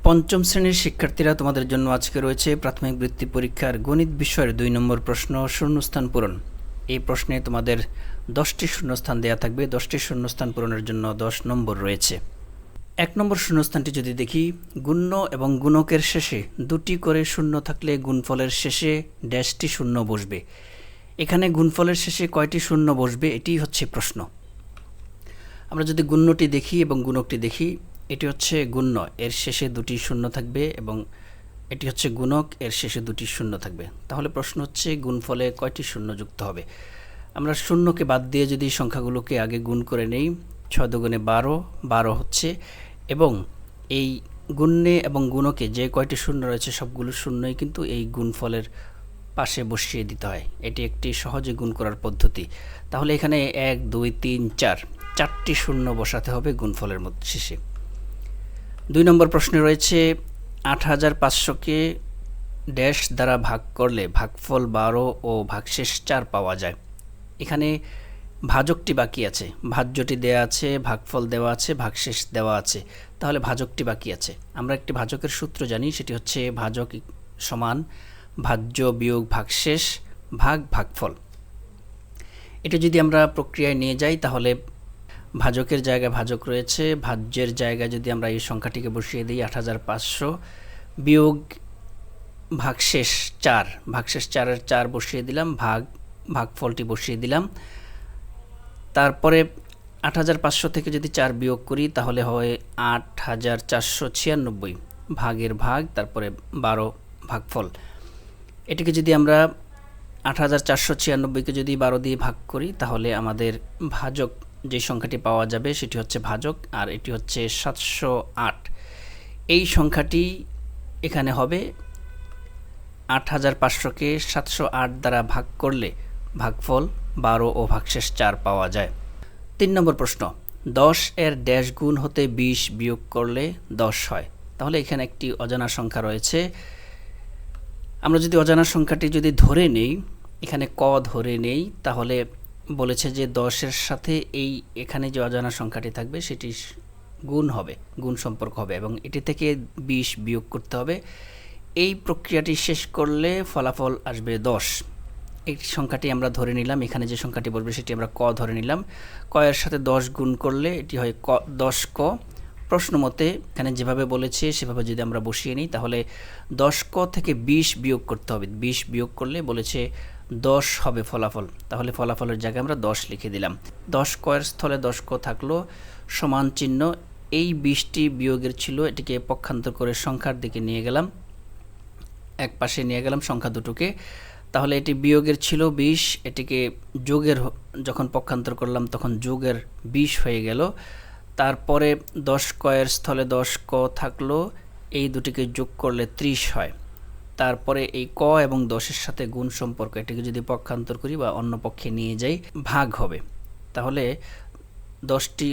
পঞ্চম শ্রেণীর শিক্ষার্থীরা, তোমাদের জন্য আজকে রয়েছে প্রাথমিক বৃত্তি পরীক্ষার গণিত বিষয়ের 2 নম্বর প্রশ্ন, শূন্যস্থান পূরণ। এই প্রশ্নে তোমাদের 10টি শূন্যস্থান দেওয়া থাকবে। 10টি শূন্যস্থান পূরণের জন্য 10 নম্বর রয়েছে। 1 নম্বর শূন্যস্থানটি যদি দেখি, গুণ্য এবং গুণকের শেষে 2টি করে শূন্য থাকলে গুণফলের শেষে ড্যাশটি শূন্য বসবে। এখানে গুণফলের শেষে কয়টি শূন্য বসবে, এটিই হচ্ছে প্রশ্ন। আমরা যদি গুণ্যটি দেখি এবং গুণকটি দেখি, এটি হচ্ছে গুণ্য, এর শেষে 2টি শূন্য থাকবে, এবং এটি হচ্ছে গুণক, এর শেষে 2টি শূন্য থাকবে। তাহলে প্রশ্ন হচ্ছে গুণফলে কয়টি শূন্য যুক্ত হবে। আমরা শূন্যকে বাদ দিয়ে যদি সংখ্যাগুলোকে আগে গুণ করে নেই, 6 দুগুণে 12, 12 হচ্ছে, এবং এই গুণ্যে এবং গুণকে যে কয়টি শূন্য রয়েছে সবগুলো শূন্যই কিন্তু এই গুণফলের পাশে বসিয়ে দিতে হয়। এটি একটি সহজে গুণ করার পদ্ধতি। তাহলে এখানে 1 2 3 4 4টি শূন্য বসাতে হবে গুণফলের শেষে। 2 নম্বর প্রশ্নে রয়েছে 8500কে ড্যাশ দ্বারা ভাগ করলে ভাগফল 12 ও ভাগশেষ 4 পাওয়া যায়। এখানে ভাজকটি বাকি আছে, ভাজ্যটি দেওয়া আছে, ভাগফল দেওয়া আছে, ভাগশেষ দেওয়া আছে, তাহলে ভাজকটি বাকি আছে। আমরা একটি ভাজকের সূত্র জানি, সেটি হচ্ছে ভাজক সমান ভাজ্য বিয়োগ ভাগশেষ ভাগ ভাগফল। এটা যদি আমরা প্রক্রিয়ায় নিয়ে যাই, তাহলে ভাজকের জায়গায় ভাজক রয়েছে, ভাজ্যের জায়গায় যদি আমরা এই সংখ্যাটিকে বসিয়ে দিই 8500 বিয়োগ ভাগশেষ 4, ভাগশেষ 4-এর 4 বসিয়ে দিলাম, ভাগফলটি বসিয়ে দিলাম। তারপরে 8500 থেকে যদি 4 বিয়োগ করি, তাহলে হয় 8496, ভাগের ভাগ, তারপরে 12 ভাগফল। এটিকে যদি আমরা 8496কে যদি 12 দিয়ে ভাগ করি, তাহলে আমাদের ভাজক যে সংখ্যাটি পাওয়া যাবে সেটি হচ্ছে ভাজক, আর এটি হচ্ছে 708। এই সংখ্যাটি এখানে হবে 8500কে 708 দ্বারা ভাগ করলে ভাগফল 12 ও ভাগশেষ 4 পাওয়া যায়। 3 নম্বর প্রশ্ন, 10 এর ড্যাশ গুণ হতে 20 বিয়োগ করলে 10 হয়। তাহলে এখানে একটি অজানা সংখ্যা রয়েছে। আমরা যদি অজানা সংখ্যাটি যদি ধরে নেই, এখানে ক ধরে নেই, তাহলে বলেছে যে 10-এর সাথে এখানে যে অজানা সংখ্যাটি থাকবে সেটি গুণ হবে, গুণ সম্পর্ক হবে, এবং এটি থেকে 20 বিয়োগ করতে হবে। এই প্রক্রিয়াটি শেষ করলে ফলাফল আসবে 10। এই সংখ্যাটি আমরা ধরে নিলাম, এখানে যে সংখ্যাটি বলবে সেটি আমরা ক ধরে নিলাম। ক এর সাথে 10 গুণ করলে এটি হয় 10 ক। প্রশ্ন মতে এখানে যেভাবে বলেছে সেভাবে যদি আমরা বসিয়ে নিই, তাহলে 10 ক থেকে 20 বিয়োগ করতে হবে। 20 বিয়োগ করলে বলেছে 10 হবে ফলাফল। তাহলে ফলাফলের জায়গায় আমরা 10 লিখে দিলাম। 10 ক এর স্থলে 10 ক থাকলো, সমান চিহ্ন। এই 20টি বিয়োগের ছিল, এটিকে পক্ষান্তর করে সংখ্যার দিকে নিয়ে গেলাম, এক পাশে নিয়ে গেলাম সংখ্যা দুটোকে। তাহলে এটি বিয়োগের ছিল 20, এটিকে যোগের যখন পক্ষান্তর করলাম তখন যোগের 20 হয়ে গেল। তারপরে 10 ক এর স্থলে 10 ক থাকলো, এই দুটিকে যোগ করলে 30 হয়। তারপরে এই ক এবং 10-এর সাথে গুণ সম্পর্ক, এটিকে যদি পক্ষান্তর করি বা অন্য পক্ষে নিয়ে যাই, ভাগ হবে। তাহলে 10টি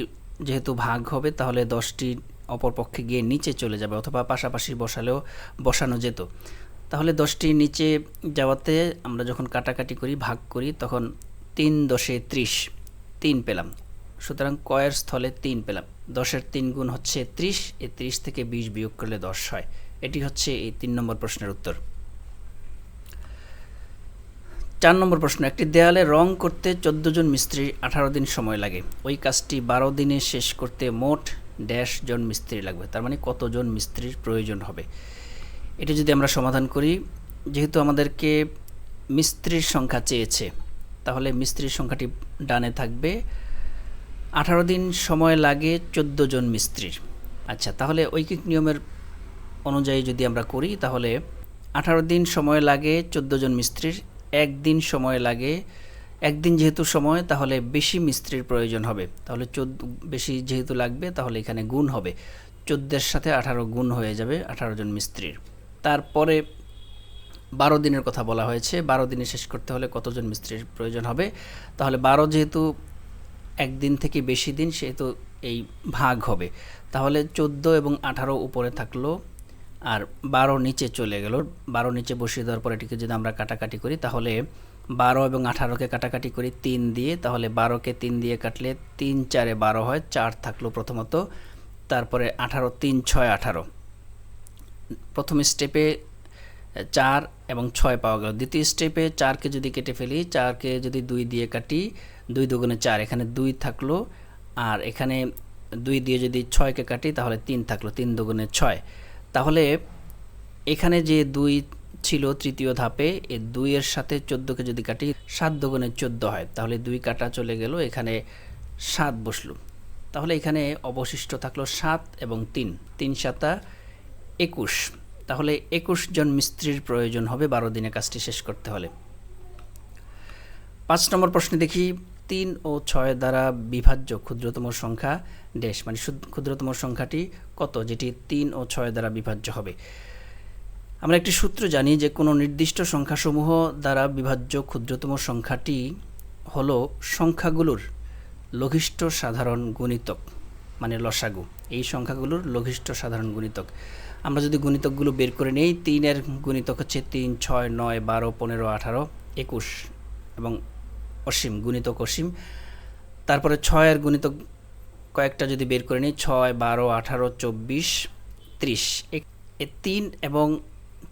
যেহেতু ভাগ হবে, তাহলে 10টি অপর পক্ষে গিয়ে নিচে চলে যাবে, অথবা পাশাপাশি বসালেও বসানো যেত। তাহলে 10টি নিচে যাওয়াতে আমরা যখন কাটাকাটি করি, ভাগ করি, তখন 3 10-এ 30, 3 পেলাম। সুতরাং ক এর স্থলে 3 পেলাম। 10-এর 3 গুণ হচ্ছে 30, এই 30 থেকে 20 বিয়োগ করলে 10 হয়। এটি হচ্ছে এই 3 নম্বর প্রশ্নের উত্তর। 4 নম্বর প্রশ্ন, একটি দেয়ালে রং করতে 14 জন মিস্ত্রি 18 দিন সময় লাগে। ওই কাজটি 12 দিনে শেষ করতে মোট ড্যাশ জন মিস্ত্রি লাগবে। তার মানে কতজন মিস্ত্রির প্রয়োজন হবে। এটি যদি আমরা সমাধান করি, যেহেতু আমাদেরকে মিস্ত্রির সংখ্যা চেয়েছে, তাহলে মিস্ত্রির সংখ্যাটি ডানে থাকবে। 18 দিন সময় লাগে 14 জন মিস্ত্রির। আচ্ছা, তাহলে ঐকিক নিয়মের অনুযায়ী যদি আমরা করি, তাহলে 18 দিন সময় লাগে 14 জন মিস্ত্রির, একদিন সময় লাগে। একদিন যেহেতু সময়, তাহলে বেশি মিস্ত্রির প্রয়োজন হবে। তাহলে 14 বেশি যেহেতু লাগবে, তাহলে এখানে গুণ হবে, 14-এর সাথে 18 গুণ হয়ে যাবে 18 জন মিস্ত্রির। তারপরে 12 দিনের কথা বলা হয়েছে, 12 দিনে শেষ করতে হলে কতজন মিস্ত্রির প্রয়োজন হবে। তাহলে 12 যেহেতু একদিন থেকে বেশি দিন, সেহেতু এই ভাগ হবে। তাহলে 14 এবং 18 উপরে থাকলো, আর 12 নিচে চলে গেল। 12 নিচে বসিয়ে দেওয়ার পর এটিকে যদি আমরা কাটাকাটি করি, তাহলে 12 এবং 18কে কাটাকাটি করি 3 দিয়ে, তাহলে 12কে 3 দিয়ে কাটলে 3 4-এ 12 হয়, 4 থাকলো প্রথমত। তারপরে 18, 3 6 18, প্রথম স্টেপে 4 এবং 6 পাওয়া গেল। দ্বিতীয় স্টেপে 4কে যদি কেটে ফেলি, 4কে যদি 2 দিয়ে কাটি, 2 দুগুণে 4, এখানে 2 থাকলো, আর এখানে 2 দিয়ে যদি 6কে কাটি তাহলে 3 থাকলো, 3 দুগুণে 6। তাহলে এখানে যে 2 ছিল তৃতীয় ধাপে, এই 2 এর সাথে 14কে যদি কাটি 7 দুগুণে 14 হয়, তাহলে 2 কাটা চলে গেল, এখানে 7 বসলো। তাহলে এখানে অবশিষ্ট থাকলো 7 এবং 3, 3 7 21। তাহলে 21 জন মিস্ত্রির প্রয়োজন হবে 12 দিনে কাজটি শেষ করতে হলে। 5 নম্বর প্রশ্নে দেখি, 3 ও 6 দ্বারা বিভাজ্য ক্ষুদ্রতম সংখ্যা ড্যাশ, মানে ক্ষুদ্রতম সংখ্যাটি কত যেটি 3 ও 6 দ্বারা বিভাজ্য হবে। আমরা একটি সূত্র জানি যে কোনো নির্দিষ্ট সংখ্যাসমূহ দ্বারা বিভাজ্য ক্ষুদ্রতম সংখ্যাটি হলো সংখ্যাগুলোর লঘিষ্ঠ সাধারণ গুণিতক, মানে লসাগু। এই সংখ্যাগুলোর লঘিষ্ঠ সাধারণ গুণিতক। আমরা যদি গুণিতকগুলো বের করে নেই, 3 এর গুণিতক হচ্ছে 3, 6, 9, 12, 15, 18, 21 এবং অসীম, গুণিতক অসীম। তারপরে 6 এর গুণিতক কয়েকটা যদি বের করে নিই, 6, 12, 18, 24, 30। এই 3 এবং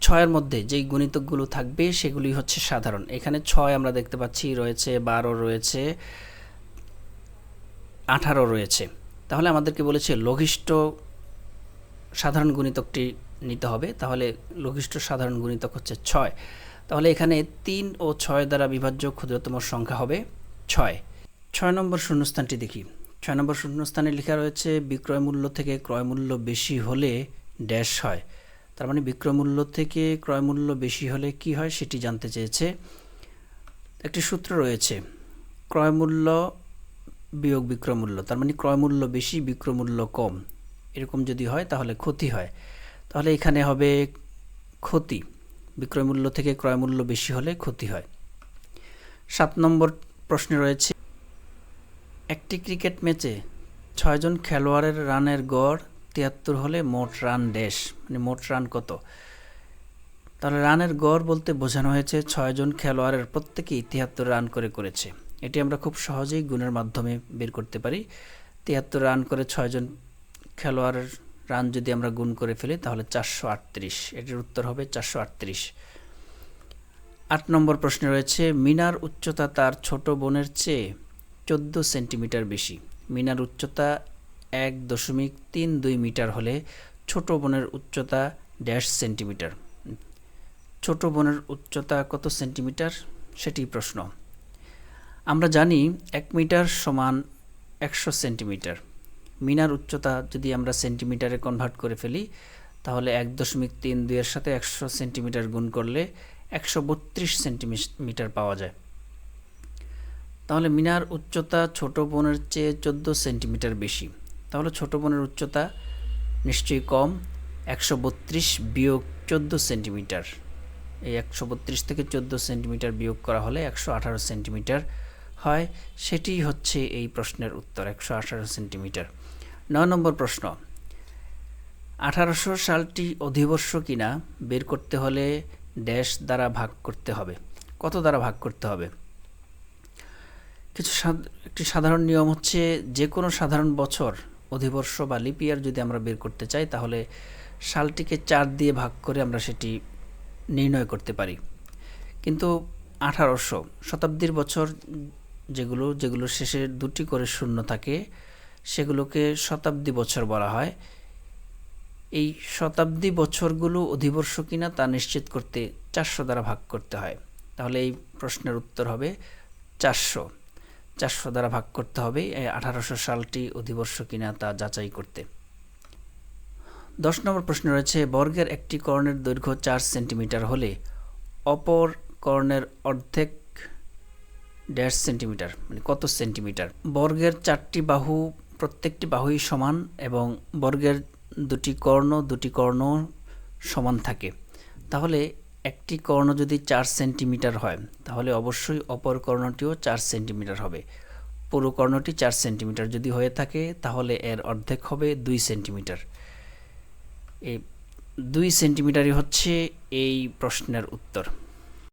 6 এর মধ্যে যেই গুণিতকগুলো থাকবে সেগুলি হচ্ছে সাধারণ। এখানে 6 আমরা দেখতে পাচ্ছি রয়েছে, 12 রয়েছে, 18 রয়েছে। তাহলে আমাদেরকে বলেছে লঘিষ্ঠ সাধারণ গুণিতকটি নিতে হবে। তাহলে লঘিষ্ঠ সাধারণ গুণিতক হচ্ছে 6। তাহলে এখানে 3 ও 6 দ্বারা বিভাজ্য ক্ষুদ্রতম সংখ্যা হবে 6। 6 নম্বর শূন্যস্থানটি দেখি। 6 নম্বর শূন্যস্থানে লেখা রয়েছে বিক্রয় মূল্য থেকে ক্রয় মূল্য বেশি হলে ড্যাশ হয়। তার মানে বিক্রয় মূল্য থেকে ক্রয় মূল্য বেশি হলে কি হয় সেটি জানতে চেয়েছে। একটি সূত্র রয়েছে, ক্রয় মূল্য বিয়োগ বিক্রয় মূল্য, তার মানে ক্রয় মূল্য বেশি বিক্রয় মূল্য কম, এরকম যদি হয় তাহলে ক্ষতি হয়। তাহলে এখানে হবে ক্ষতি, বিক্রয় মূল্য থেকে ক্রয় মূল্য বেশি হলে ক্ষতি হয়। 7 নম্বর প্রশ্নে রয়েছে, একটি ক্রিকেট ম্যাচে 6 জন খেলোয়াড়ের রানের গড় 73 হলে মোট রান ড্যাশ, মানে মোট রান কত। তাহলে রানের গড় বলতে বোঝানো হয়েছে 6 জন খেলোয়াড়ের প্রত্যেকেই 73 রান করেছে। এটি আমরা খুব সহজেই গুণের মাধ্যমে বের করতে পারি। 73 রান করে 6 জন খেলোয়াড়ের রান যদি আমরা গুণ করে ফেলি তাহলে 438, এটির উত্তর হবে 438। 8 নম্বর প্রশ্নে রয়েছে, মিনার উচ্চতা তার ছোট বোনের চেয়ে 14 সেন্টিমিটার বেশি। মিনার উচ্চতা 1.32 মিটার হলে ছোট বোনের উচ্চতা ড্যাশ সেন্টিমিটার। ছোট বোনের উচ্চতা কত সেন্টিমিটার সেটি প্রশ্ন। আমরা জানি 1 মিটার সমান 100 সেন্টিমিটার। মিনার উচ্চতা যদি আমরা সেন্টিমিটারে কনভার্ট করে ফেলি তাহলে 1.32 এর সাথে 100 সেন্টিমিটার গুণ করলে 132 সেন্টিমিটার পাওয়া যায়। তাহলে মিনার উচ্চতা ছোট বোনের চেয়ে 14 সেন্টিমিটার বেশি। তাহলে ছোট বোনের উচ্চতা নিশ্চয়ই কম, 132 বিয়োগ 14 সেন্টিমিটার, এই 132 থেকে 14 সেন্টিমিটার বিয়োগ করা হলে 118 সেন্টিমিটার হয়। সেটি হচ্ছে এই প্রশ্নের উত্তর, 118 সেন্টিমিটার। 9 নম্বর প্রশ্ন, 1800 সালটি অধিবর্ষ কিনা বের করতে হলে ড্যাশ দ্বারা ভাগ করতে হবে। কত দ্বারা ভাগ করতে হবে? একটি সাধারণ নিয়ম হচ্ছে যে কোনো সাধারণ বছর অধিবর্ষ বা লিপ ইয়ার যদি আমরা বের করতে চাই তাহলে সালটিকে 4 দিয়ে ভাগ করে আমরা সেটি নির্ণয় করতে পারি। কিন্তু 1800 শতাব্দীর বছর যেগুলো শেষে 2টি করে শূন্য থাকে সেগুলোকে শতাব্দী বছর বলা হয়। এই শতাব্দী বছরগুলো অধিবর্ষ কিনা তা নিশ্চিত করতে 400 দ্বারা ভাগ করতে হয়। তাহলে এই প্রশ্নের উত্তর হবে 400 দ্বারা ভাগ করতে হবে এই 1800 সালটি অধিবর্ষ কিনা তা যাচাই করতে। 10 নম্বর প্রশ্ন রয়েছে, বর্গের একটি কর্ণের দৈর্ঘ্য 4 সেন্টিমিটার হলে অপর কর্ণের অর্ধেক ড্যাশ সেন্টিমিটার, মানে কত সেন্টিমিটার। বর্গের 4টি বাহু, প্রত্যেকটি বাহুই সমান এবং বর্গের 2টি কর্ণ সমান থাকে। তাহলে একটি কর্ণ যদি 4 সেন্টিমিটার হয় তাহলে অবশ্যই অপর কর্ণটিও 4 সেন্টিমিটার হবে। পুরো কর্ণটি 4 সেন্টিমিটার যদি হয়ে থাকে তাহলে এর অর্ধেক হবে 2 সেন্টিমিটার। এই 2 সেন্টিমিটারই হচ্ছে এই প্রশ্নের উত্তর।